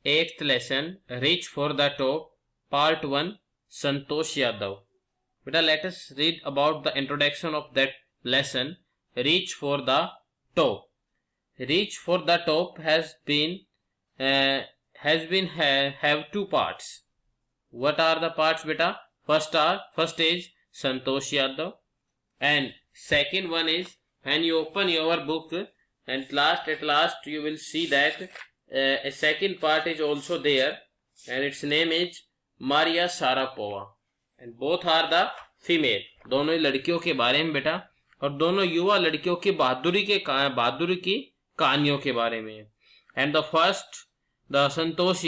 8th lesson Reach for the Top Part 1 Santosh Yadav. Beta, let us read about the introduction of that lesson Reach for the Top. Reach for the Top have two parts. What are the parts, beta? First is Santosh Yadav, and second one is when you open your book and at last you will see that a second part is also there, and its name is Maria Sharapova, and both are the female. दोनों ही लड़कियों के बारे में बेटा, और दोनों युवा लड़कियों की बहादुरी की कहानियों के बारे में. And the first the Santosh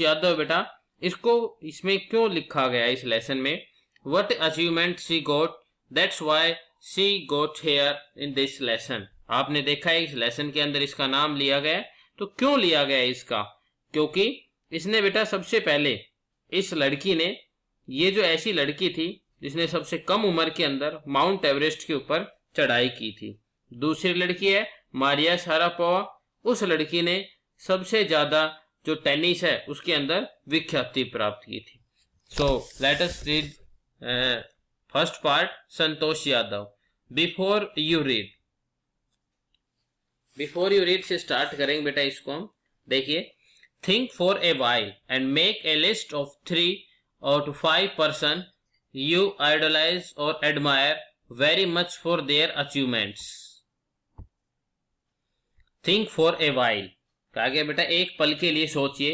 Yadav बेटा, इसमें क्यों लिखा गया इस लेसन में? What achievement she got, that's why she got here in this lesson. आपने देखा है इस लेसन के अंदर इसका नाम लिया गया. तो क्यों लिया गया इसका? क्योंकि इसने बेटा सबसे पहले इस लड़की ने, ये जो ऐसी लड़की थी जिसने सबसे कम उम्र के अंदर माउंट एवरेस्ट के ऊपर चढ़ाई की थी. दूसरी लड़की है मारिया शारापोवा. उस लड़की ने सबसे ज्यादा जो टेनिस है उसके अंदर विख्याति प्राप्त की थी. So let us read first part Santosh Yadav. Before you read से स्टार्ट करेंगे बेटा इसको हम. देखिए, think for a while and make a list of 3 or 5 person you idolize or admire very much for their achievements. Think for a while, कहा गया बेटा एक पल के लिए सोचिए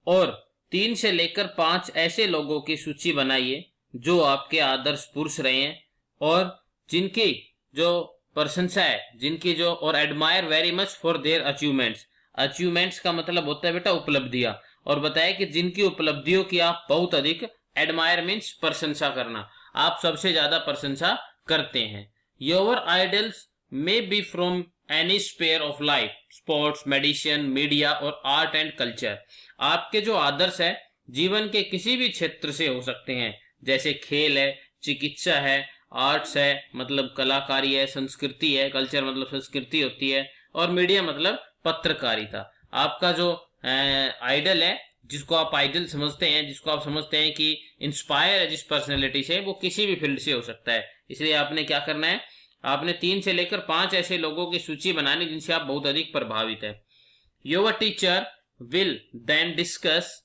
और 3 से लेकर 5 ऐसे लोगों की सूची बनाइए जो आपके आदर्श पुरुष रहे हैं और जिनकी जो प्रशंसा है, जिनकी जो, और admire very much for their achievements का मतलब होता है बेटा उपलब्धियां, और बताया कि जिनकी उपलब्धियों की आप बहुत अधिक, एडमायर मीन्स प्रशंसा करना, आप सबसे ज्यादा प्रशंसा करते हैं. Your idols may be from any sphere of life, sports, medicine, media और आर्ट एंड कल्चर. आपके जो आदर्श है जीवन के किसी भी क्षेत्र से हो सकते हैं, जैसे खेल है, चिकित्सा है, आर्ट्स है मतलब कलाकारी है, संस्कृति है, कल्चर मतलब संस्कृति होती है, और मीडिया मतलब पत्रकारिता. आपका जो आइडल है, जिसको आप आइडल समझते हैं, जिसको आप समझते हैं कि इंस्पायर है जिस पर्सनैलिटी से, वो किसी भी फील्ड से हो सकता है. इसलिए आपने क्या करना है, आपने 3 से लेकर 5 ऐसे लोगों की सूची बनानी जिनसे आप बहुत अधिक प्रभावित है. Your teacher will then discuss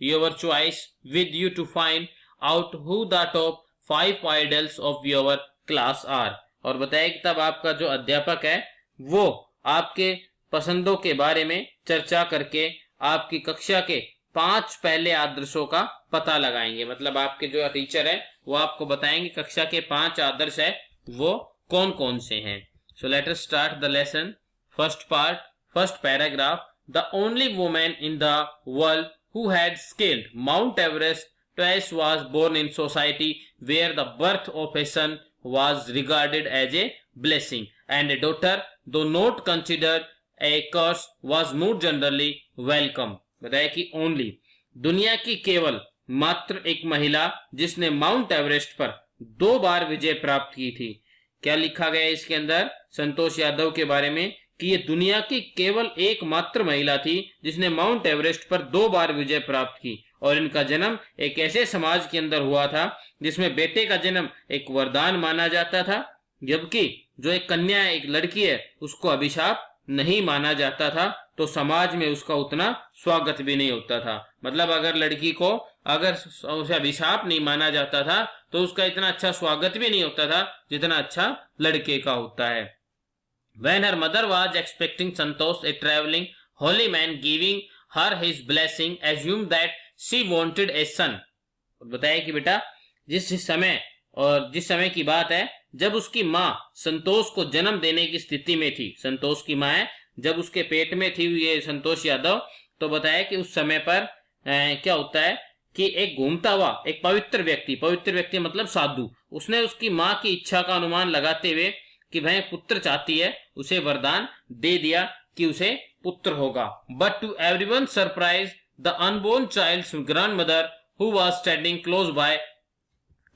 your choice with you to find out who the top 5 idols of your class are. और बताया कि तब आपका जो अध्यापक है वो आपके पसंदों के बारे में चर्चा करके आपकी कक्षा के 5 पहले आदर्शों का पता लगाएंगे. मतलब आपके जो टीचर है वो आपको बताएंगे कक्षा के 5 आदर्श है वो कौन कौन से हैं. So let us start the lesson. First part, first paragraph. The only women in the world who had scaled mount Everest twice was born in society where the birth of a son was regarded as a blessing and a daughter, though not considered a curse, was more generally welcome. बताया कि only, दुनिया की केवल मात्र एक महिला जिसने mount Everest पर 2 बार विजय प्राप्त की थी. क्या लिखा गया इसके अंदर संतोष यादव के बारे में? कि ये दुनिया की केवल एकमात्र महिला थी जिसने माउंट एवरेस्ट पर 2 बार विजय प्राप्त की, और इनका जन्म एक ऐसे समाज के अंदर हुआ था जिसमें बेटे का जन्म एक वरदान माना जाता था, जबकि जो एक कन्या है, एक लड़की है, उसको अभिशाप नहीं माना जाता था. तो समाज में उसका उतना स्वागत भी नहीं होता था. मतलब अगर लड़की को अगर उसे अभिशाप नहीं माना जाता था तो उसका इतना अच्छा स्वागत भी नहीं होता था जितना अच्छा लड़के का होता है. When her mother was expecting Santosh, a traveling holy man giving her his blessing, assumed that she wanted a son. बताया कि बेटा जिस समय की बात है जब उसकी माँ संतोष को जन्म देने की स्थिति में थी, संतोष की माँ है जब उसके पेट में थी ये संतोष यादव, तो बताया कि उस समय पर क्या होता है कि एक घूमता हुआ एक पवित्र व्यक्ति मतलब साधु, उसने उसकी माँ की इच्छा का अनुमान लगाते हुए कि वह पुत्र चाहती है उसे वरदान दे दिया कि उसे पुत्र होगा. But to everyone surprise the unborn child's grandmother who was standing close by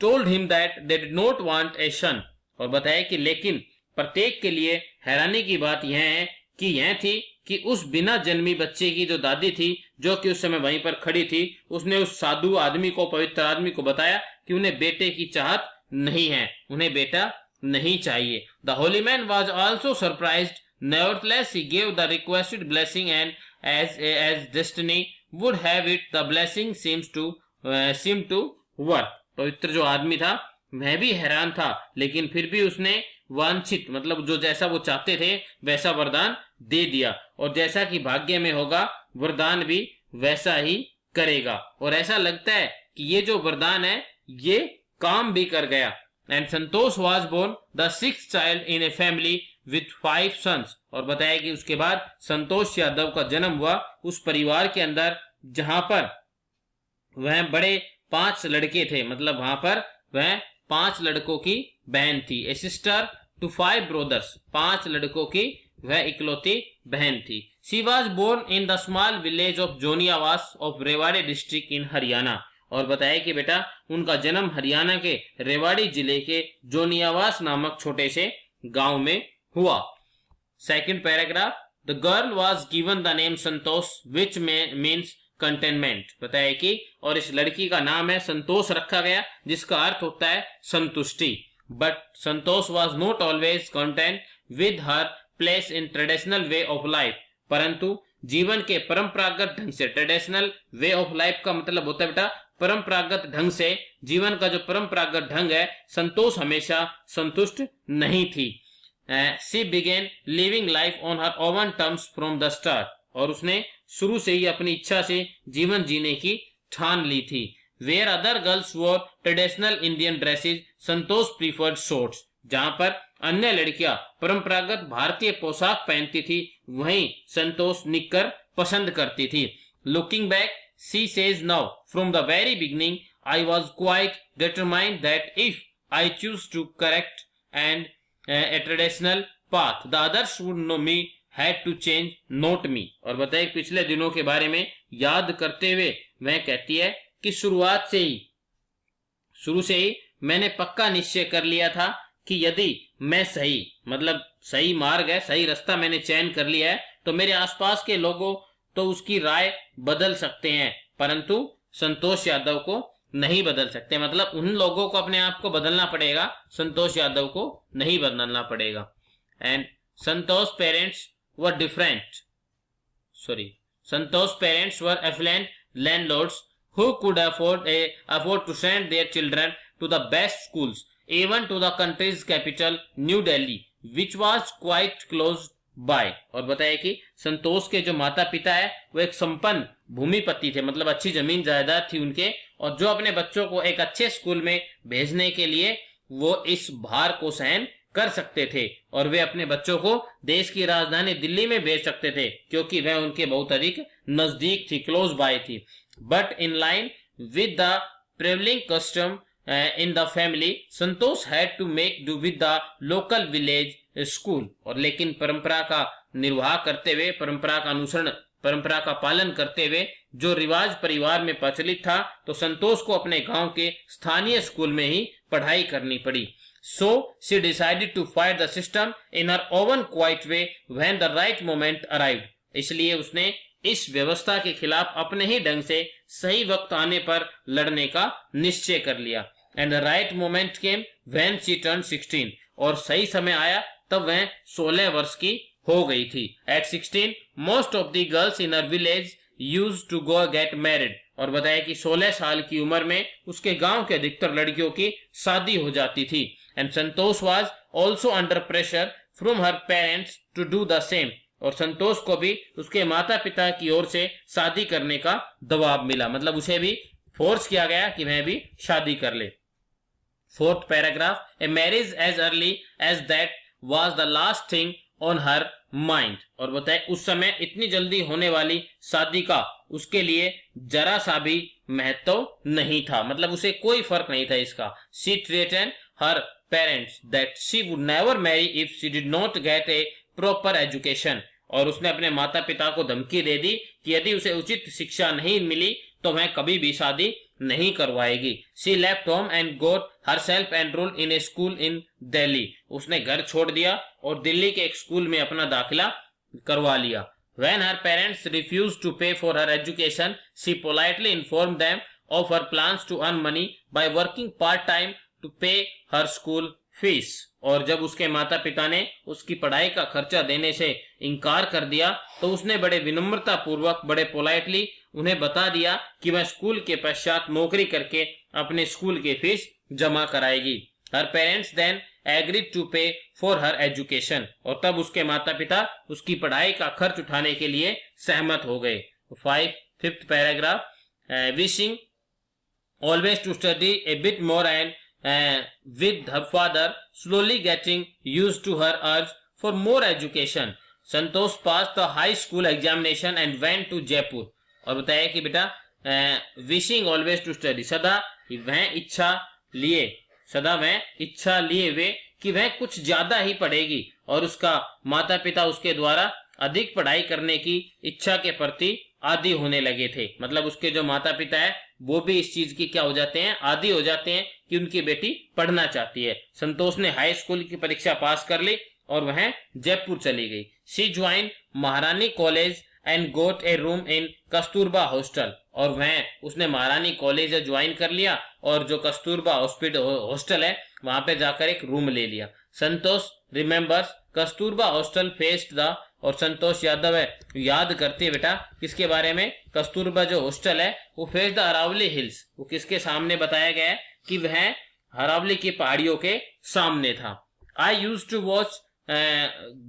told him that they did not want a son. और बताया कि लेकिन प्रत्येक के लिए हैरानी की बात यह है कि यह थी कि उस बिना जन्मी बच्चे की जो दादी थी, जो कि उस समय वहीं पर खड़ी थी, उसने उस साधु आदमी को, पवित्र आदमी को बताया कि उन्हें बेटे की चाहत नहीं है, उन्हें बेटा नहीं चाहिए। The Holi man was also surprised, nevertheless he gave the requested blessing, and as destiny would have it, the blessing seemed to work. पवित्र जो आदमी था वह भी हैरान था, लेकिन फिर भी उसने वांछित मतलब जो जैसा वो चाहते थे वैसा वरदान दे दिया, और जैसा कि भाग्य में होगा वरदान भी वैसा ही करेगा। और ऐसा लगता है कि ये जो वरदान है ये काम भी कर गया। And Santosh was born the 6th child in a family with 5 sons. और बताया कि उसके बाद संतोष यादव का जन्म हुआ उस परिवार के अंदर जहां पर वह बड़े 5 लड़के थे, मतलब वहां पर वह 5 लड़कों की बहन थी। ए सिस्टर टू 5 ब्रोदर्स, 5 लड़कों की वह इकलौती बहन थी। She was born in the small village of Joniyawas of Rewari district in Haryana. और बताया कि बेटा उनका जन्म हरियाणा के रेवाड़ी जिले के जोनियावास नामक छोटे से गांव में हुआ। Second paragraph, the girl was given the name Santosh which means containment. बताया कि और इस लड़की का नाम है संतोष रखा गया, जिसका अर्थ होता है संतुष्टि। But Santosh was not always content with her place in traditional way of life. परंतु जीवन के परंपरागत ढंग से, ट्रेडिशनल वे ऑफ लाइफ का मतलब होता है बेटा परंपरागत ढंग से, जीवन का जो परंपरागत ढंग है, संतोष हमेशा संतुष्ट नहीं थी। She began living life on her own terms from the start. और उसने शुरू से ही अपनी इच्छा से जीवन जीने की ठान ली थी। वेयर अदर गर्ल्स वोर ट्रेडिशनल इंडियन ड्रेसेस, संतोष प्रीफर्ड शॉर्ट्स। जहां पर अन्य लड़कियां परंपरागत भारतीय पोशाक पहनती थी, वहीं संतोष निक्कर पसंद करती थी। Looking back she says, now from the very beginning I was quite determined that if I choose to correct and a traditional path, the others would know me had to change, not me। और बताए पिछले दिनों के बारे में याद करते हुए वह कहती है कि शुरू से ही मैंने पक्का निश्चय कर लिया था कि यदि मैं सही मतलब सही मार्ग है, सही रास्ता मैंने चयन कर लिया है, तो मेरे आसपास के लोगों तो उसकी राय बदल सकते हैं, परंतु संतोष यादव को नहीं बदल सकते। मतलब उन लोगों को अपने आप को बदलना पड़ेगा, संतोष यादव को नहीं बदलना पड़ेगा। And Santosh parents were Santosh parents were affluent landlords who could afford to send their children to the best schools, even to the country's capital New Delhi, which was quite close by। और बताया कि संतोष के जो माता पिता है वो एक संपन्न भूमिपति थे, मतलब अच्छी जमीन जायदाद थी उनके, और जो अपने बच्चों को एक अच्छे स्कूल में भेजने के लिए वो इस भार को सहन कर सकते थे, और वे अपने बच्चों को देश की राजधानी दिल्ली में भेज सकते थे क्योंकि वह उनके बहुत अधिक नजदीक थी, क्लोज बाय थी। But in line with the prevailing custom in the family, Santosh had to make do with the local village school. और लेकिन परंपरा का निर्वाह करते हुए, परंपरा का अनुसरण, परंपरा का पालन करते हुए जो रिवाज परिवार में प्रचलित था, तो संतोष को अपने गांव के स्थानीय स्कूल में ही पढ़ाई करनी पड़ी। So she decided to fight the system in her own quiet way when the right moment arrived। इसलिए उसने इस व्यवस्था के खिलाफ अपने ही ढंग से सही वक्त आने पर लड़ने का निश्चय कर लिया। And the right moment came when she turned 16। और सही समय आया तब वह 16 वर्ष की हो गई थी। At 16 most of the girls in her village used to go get married। और बताया कि 16 साल की उम्र में उसके गांव के अधिकतर लड़कियों की शादी हो जाती थी। And Santosh was also under pressure from her parents to do the same। और संतोष को भी उसके माता पिता की ओर से शादी करने का दबाव मिला, मतलब उसे भी फोर्स किया गया कि वह भी शादी कर ले। Fourth paragraph, a marriage as early age that was the last thing on her mind. और बताए उस समय इतनी जल्दी होने वाली शादी का उसके लिए जरा सा भी महत्व नहीं था, मतलब उसे कोई फर्क नहीं था इसका। She threaten her parents that she would never marry if she did not get a proper education. और उसने अपने माता पिता को धमकी दे दी कि यदि उसे उचित शिक्षा नहीं मिली तो वह कभी भी शादी नहीं करवाएगी। She left home and got herself enrolled in a school in Delhi. उसने घर छोड़ दिया और दिल्ली के एक स्कूल में अपना दाखिला करवा लिया। When her parents refused to pay for her education, she politely informed them of her plans to earn money by working part-time to pay her school fees. और जब उसके माता पिता ने उसकी पढ़ाई का खर्चा देने से इनकार कर दिया तो उसने बड़े विनम्रता पूर्वक, बड़े पोलाइटली उन्हें बता दिया कि वह स्कूल के पश्चात नौकरी करके अपने स्कूल की फीस जमा कराएगी। Her parents then agreed to pay for her education. और तब उसके माता पिता उसकी पढ़ाई का खर्च उठाने के लिए सहमत हो गए। Fifth paragraph, wishing always to study a bit more and with her father slowly getting used to her urge for more education, Santosh passed the high school examination and went to Jaipur. और बताया कि बेटा wishing always to study, सदा वह इच्छा लिए वे कि वह कुछ ज्यादा ही पढ़ेगी, और उसका माता पिता उसके द्वारा अधिक पढ़ाई करने की इच्छा के प्रति आदी होने लगे थे। मतलब उसके जो माता पिता है वो भी इस चीज की क्या हो जाते हैं, आदी हो जाते हैं कि उनकी बेटी पढ़ना चाहती है। संतोष ने हाई स्कूल की परीक्षा पास कर ली और वह जयपुर चली गई। She join Maharani college and got a room in Kasturba hostel, और वह उसने महारानी कॉलेज ज्वाइन कर लिया और जो कस्तूरबा हॉस्टल है वहां पे जाकर एक रूम ले लिया। Santosh remembers Kasturba hostel faced the, और संतोष यादव है याद करते हैं बेटा किसके बारे में, कस्तूरबा जो हॉस्टल है वो फेस द अरावली हिल्स, वो किसके सामने बताया गया है कि वह अरावली की पहाड़ियों के सामने था। I used to watch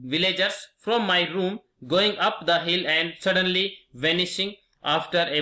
villagers from my room going up the hill and suddenly vanishing after a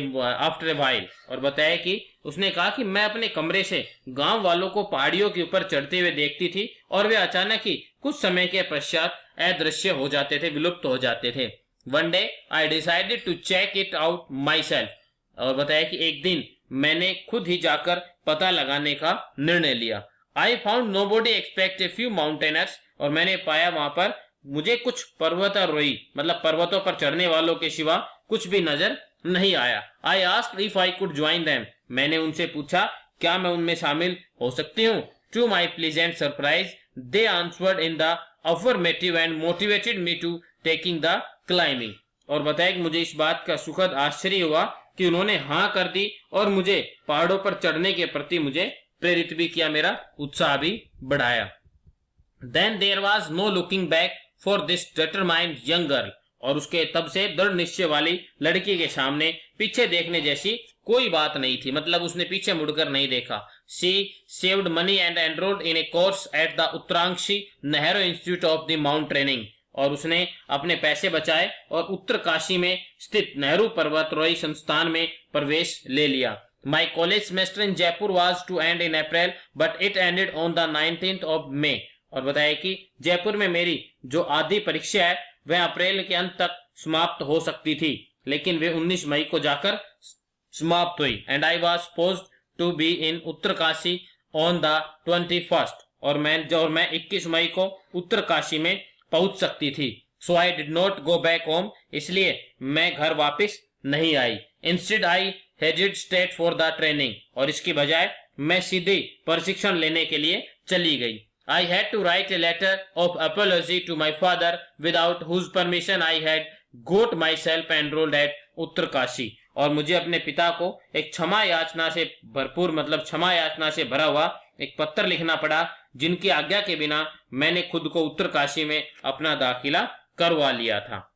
while, और बताया कि उसने कहा कि मैं अपने कमरे से गांव वालों को पहाड़ियों के ऊपर चढ़ते हुए देखती थी और वे अचानक ही कुछ समय के पश्चात अदृश्य हो जाते थे, विलुप्त हो जाते थे। One day I decided to check it out myself, और बताया कि एक दिन मैंने खुद ही जाकर पता लगाने का निर्णय लिया। I found nobody expect a few mountaineers, और मैंने पाया वहां पर मुझे कुछ पर्वतारोही मतलब पर्वतों पर चढ़ने वालों के सिवा कुछ भी नजर नहीं आया। I asked if I could join them, मैंने उनसे पूछा क्या मैं उनमें शामिल हो सकती हूँ। To my pleasant surprise they answered in the affirmative and motivated me to taking the climbing, और बताया कि मुझे इस बात का सुखद आश्चर्य हुआ कि उन्होंने हाँ कर दी और मुझे पहाड़ों पर चढ़ने के प्रति मुझे प्रेरित भी किया, मेरा उत्साह भी बढ़ाया। Then there was no looking back for this determined young girl, और उसके तब से दृढ़ निश्चय वाली लड़की के सामने पीछे देखने जैसी कोई बात नहीं थी, मतलब उसने पीछे मुड़कर नहीं देखा। She saved money and enrolled in a course at the Uttarkashi Nehru institute of the mount training, और उसने अपने पैसे बचाए और उत्तरकाशी में स्थित नेहरू पर्वतारोही संस्थान में प्रवेश ले लिया। My college semester in Jaipur was to end in April but it ended on the 19th of May, और बताया कि जयपुर में मेरी जो आधी परीक्षा है वह अप्रैल के अंत तक समाप्त हो सकती थी, लेकिन वे 19 मई को जाकर समाप्त हुई। And I was supposed to be in Uttarkashi on the 21st, और मैं 21 मई को उत्तरकाशी में पहुंच सकती थी। So I did not go back home, इसलिए मैं घर वापस नहीं आई। Instead I headed straight for the training, और इसकी बजाय मैं सीधे प्रशिक्षण लेने के लिए चली गई। I had to write a letter of apology to my father without whose permission I had got myself enrolled at Uttarkashi, और मुझे अपने पिता को एक क्षमा याचना से भरपूर मतलब क्षमा याचना से भरा हुआ एक पत्र लिखना पड़ा जिनकी आज्ञा के बिना मैंने खुद को उत्तरकाशी में अपना दाखिला करवा लिया था।